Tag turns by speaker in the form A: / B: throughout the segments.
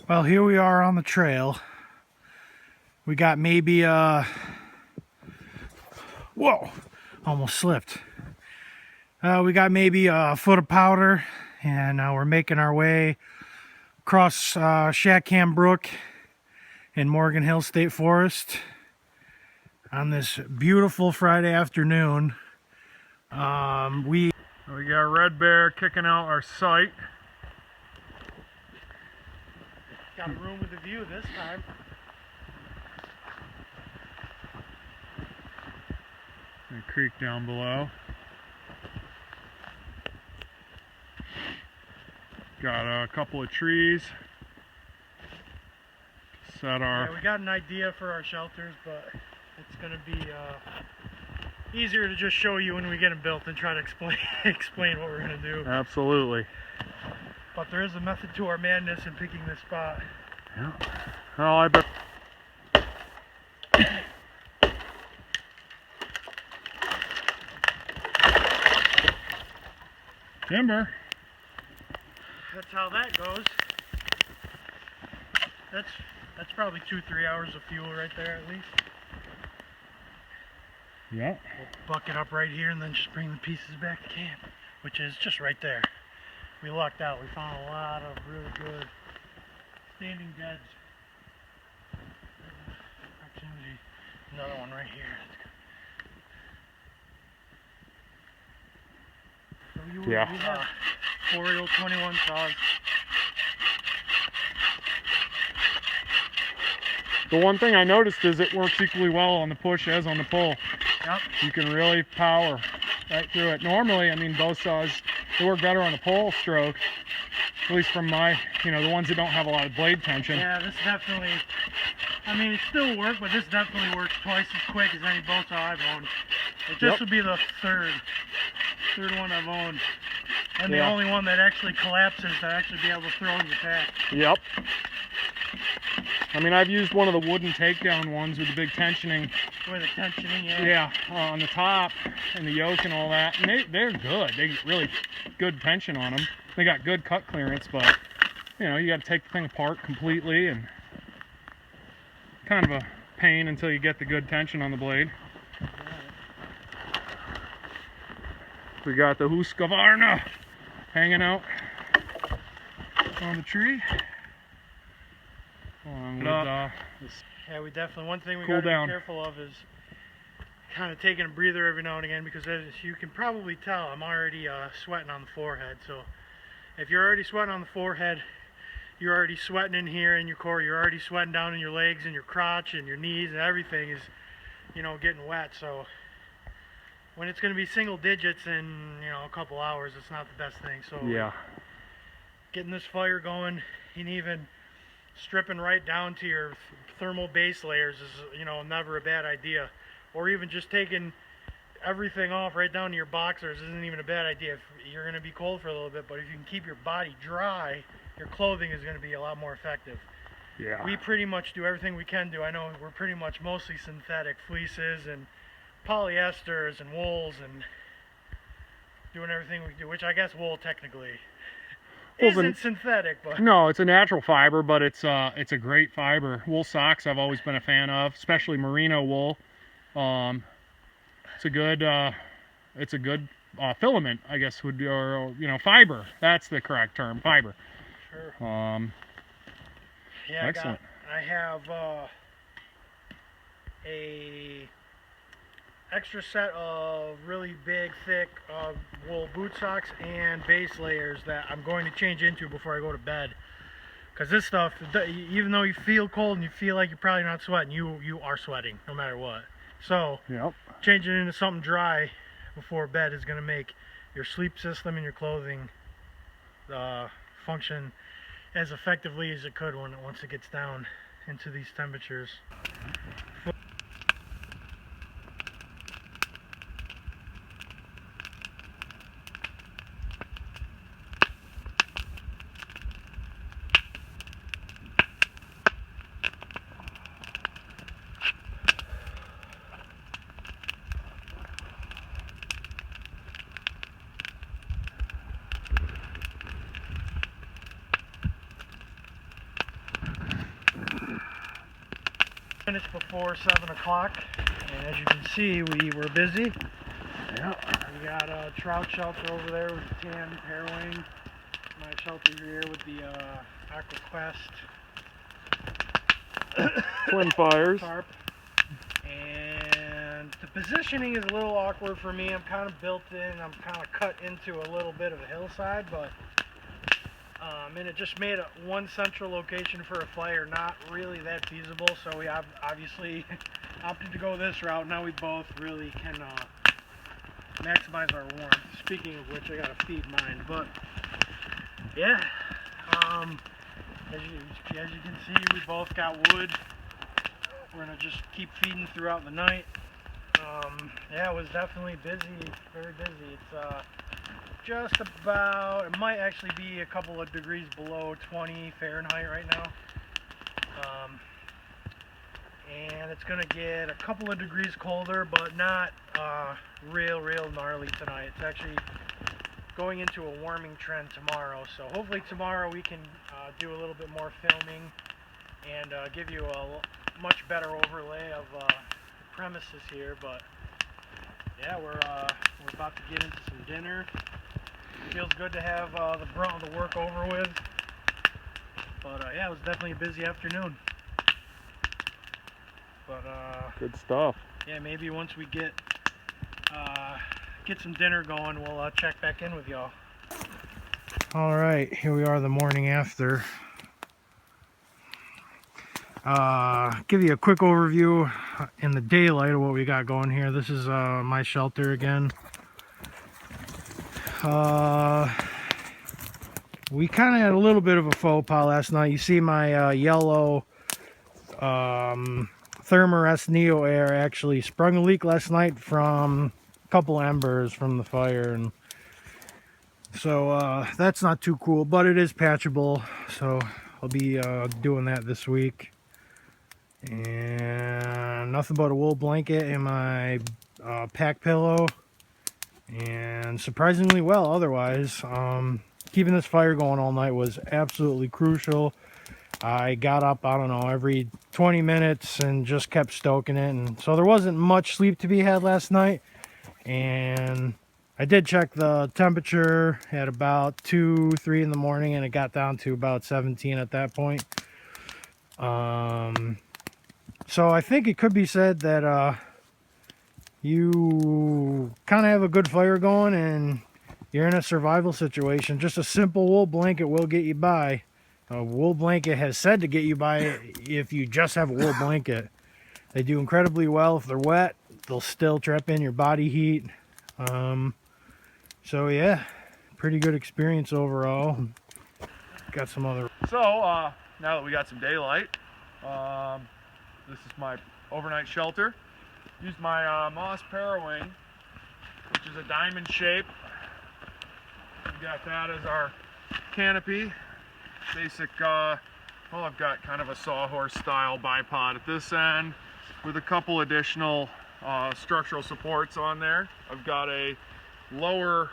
A: Well, here we are on the trail. We got maybe whoa, almost slipped. We got maybe a foot of powder, and we're making our way across Shackham Brook in Morgan Hill State Forest on this beautiful Friday afternoon. We got red bear kicking out our sight. Got a room with a view this time. And a creek down below. Got a couple of trees. Set our... Yeah, we got an idea for our shelters, but it's going to be easier to just show you when we get them built than try to explain what we're going to do. Absolutely. But there is a method to our madness in picking this spot. Yeah. Well, I bet. Timber. That's how that goes. That's probably 2-3 hours of fuel right there at least. Yeah. We'll buck it up right here and then just bring the pieces back to camp, which is just right there. We lucked out. We found a lot of really good standing deads. Proximity. Another one right here. So you have 4-reel 21 saws. The one thing I noticed is it works equally well on the push as on the pull. Yep. You can really power right through it. Normally, I mean, both saws, they work better on the pull stroke, at least from my, the ones that don't have a lot of blade tension. Yeah, this definitely, I mean, it still works, but this definitely works twice as quick as any bow saw I've owned. This would be the third one I've owned. And the only one that actually collapses to actually be able to throw in the pack. Yep. I mean, I've used one of the wooden takedown ones with the big tensioning. With the tensioning, yeah. Yeah, on the top and the yoke and all that. And they're good. They get really good tension on them. They got good cut clearance, but, you got to take the thing apart completely, and kind of a pain until you get the good tension on the blade. We got the Husqvarna hanging out on the tree. Yeah, we definitely, one thing we got to be careful of is kind of taking a breather every now and again, because as you can probably tell, I'm already sweating on the forehead. So if you're already sweating on the forehead, you're already sweating in here in your core, you're already sweating down in your legs and your crotch and your knees, and everything is, getting wet. So when it's going to be single digits in, a couple hours, it's not the best thing. So yeah, getting this fire going and even stripping right down to your thermal base layers is, never a bad idea. Or even just taking everything off right down to your boxers isn't even a bad idea. If you're going to be cold for a little bit, but if you can keep your body dry, your clothing is going to be a lot more effective. Yeah. We pretty much do everything we can do. I know we're pretty much mostly synthetic fleeces and polyesters and wools, and doing everything we do, which I guess wool technically isn't synthetic, but no, it's a natural fiber, but it's a great fiber. Wool socks I've always been a fan of, especially merino wool. It's a good filament, I guess, would be, or fiber. That's the correct term, fiber. Sure. Yeah, excellent. I have a extra set of really big, thick wool boot socks and base layers that I'm going to change into before I go to bed. Because this stuff, even though you feel cold and you feel like you're probably not sweating, you are sweating no matter what. So changing into something dry before bed is going to make your sleep system and your clothing function as effectively as it could once it gets down into these temperatures. Minutes before 7 o'clock, and as you can see, we were busy.
B: Yeah.
A: We got a trout shelter over there with the tan pairwing. My shelter here with the AquaQuest
B: Twin fires.
A: tarp. And the positioning is a little awkward for me. I'm kind of built in. I'm kind of cut into a little bit of a hillside, but and it just made one central location for a fire not really that feasible. So we have obviously opted to go this route. Now we both really can maximize our warmth. Speaking of which, I gotta feed mine. But yeah, as you can see, we both got wood. We're gonna just keep feeding throughout the night. Yeah, it was definitely busy, very busy. It's just about, it might actually be a couple of degrees below 20 Fahrenheit right now. And it's gonna get a couple of degrees colder, but not real gnarly tonight. It's actually going into a warming trend tomorrow. So hopefully tomorrow we can do a little bit more filming and give you a much better overlay of the premises here. But yeah, we're about to get into some dinner. Feels good to have the brunt of the work over with. But yeah, it was definitely a busy afternoon. But
B: good stuff.
A: Yeah, maybe once we get some dinner going, we'll check back in with y'all. All right, here we are the morning after. Give you a quick overview in the daylight of what we got going here. This is my shelter again. We kind of had a little bit of a faux pas last night. You see my yellow Thermarest Neo Air actually sprung a leak last night from a couple embers from the fire, and so that's not too cool, but it is patchable, so I'll be doing that this week. And nothing but a wool blanket and my pack pillow, and surprisingly well otherwise. Keeping this fire going all night was absolutely crucial. I got up, I don't know, every 20 minutes and just kept stoking it, and so there wasn't much sleep to be had last night. And I did check the temperature at about 2-3 in the morning, and it got down to about 17 at that point. So I think it could be said that you kind of have a good fire going and you're in a survival situation. Just a simple wool blanket will get you by. A wool blanket has said to get you by if you just have a wool blanket. They do incredibly well if they're wet. They'll still trap in your body heat. So yeah, pretty good experience overall. Got some other.
B: So now that we got some daylight, this is my overnight shelter. Used my moss pairwing, which is a diamond shape. We got that as our canopy. Basic, well, I've got kind of a sawhorse style bipod at this end with a couple additional structural supports on there. I've got a lower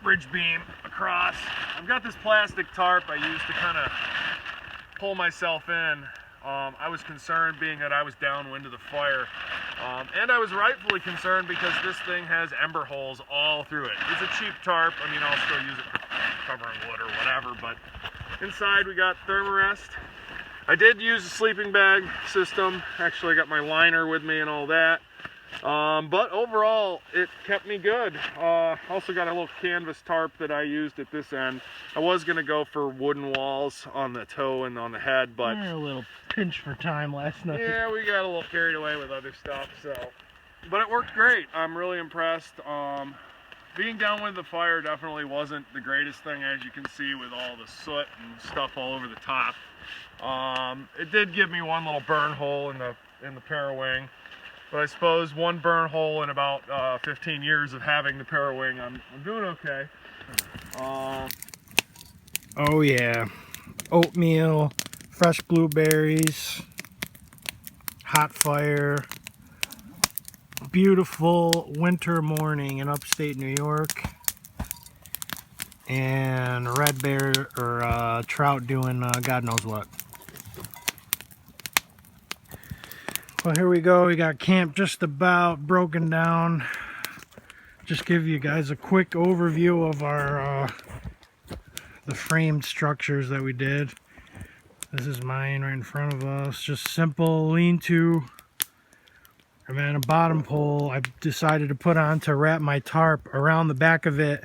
B: bridge beam across. I've got this plastic tarp I use to kind of pull myself in. I was concerned being that I was downwind of the fire, and I was rightfully concerned because this thing has ember holes all through it. It's a cheap tarp. I mean, I'll still use it for covering wood or whatever, but inside we got Thermarest. I did use a sleeping bag system. Actually, I got my liner with me and all that. But overall, it kept me good. Also got a little canvas tarp that I used at this end. I was going to go for wooden walls on the toe and on the head, but
A: a little pinch for time last night.
B: Yeah, we got a little carried away with other stuff, so. But it worked great. I'm really impressed. Being downwind of the fire definitely wasn't the greatest thing, as you can see, with all the soot and stuff all over the top. It did give me one little burn hole in the pairwing. But I suppose one burn hole in about 15 years of having the pairwing, I'm doing okay.
A: Oh yeah, oatmeal, fresh blueberries, hot fire, beautiful winter morning in upstate New York, and red bear or trout doing God knows what. Well, here we go. We got camp just about broken down. Just give you guys a quick overview of our the framed structures that we did. This is mine right in front of us. Just simple lean-to. And then a bottom pole I decided to put on to wrap my tarp around the back of it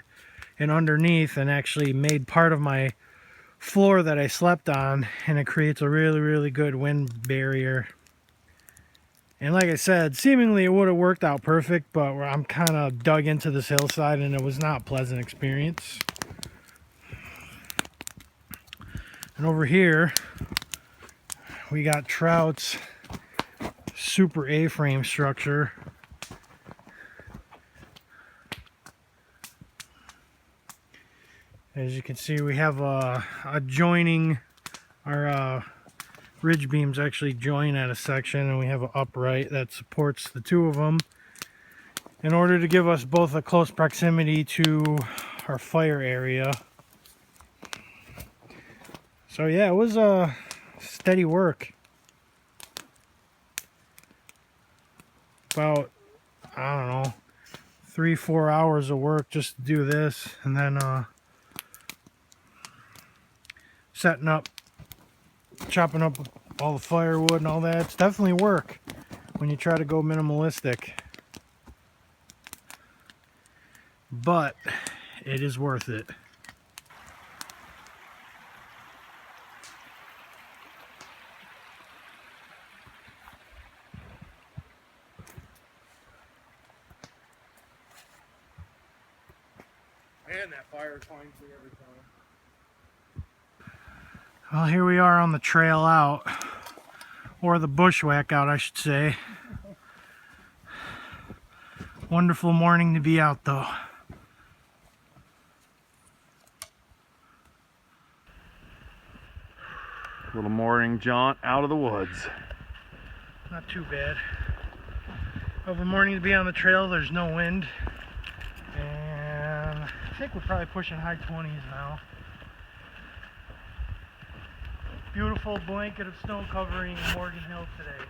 A: and underneath, and actually made part of my floor that I slept on, and it creates a really good wind barrier. And like I said, seemingly it would have worked out perfect, but I'm kind of dug into this hillside and it was not a pleasant experience. And over here we got Trout's super A-frame structure. As you can see, we have a joining, our ridge beams actually join at a section, and we have an upright that supports the two of them in order to give us both a close proximity to our fire area. So yeah, it was steady work. About, I don't know, 3-4 hours of work just to do this, and then setting up, chopping up all the firewood and all that. It's definitely work when you try to go minimalistic, but it is worth it.
B: And that fire finds me every time.
A: Well, here we are on the trail out, or the bushwhack out, I should say. Wonderful morning to be out, though.
B: Little morning jaunt out of the woods.
A: Not too bad. Of a morning to be on the trail, there's no wind. And I think we're probably pushing high 20s now. Beautiful blanket of snow covering Morgan Hill today.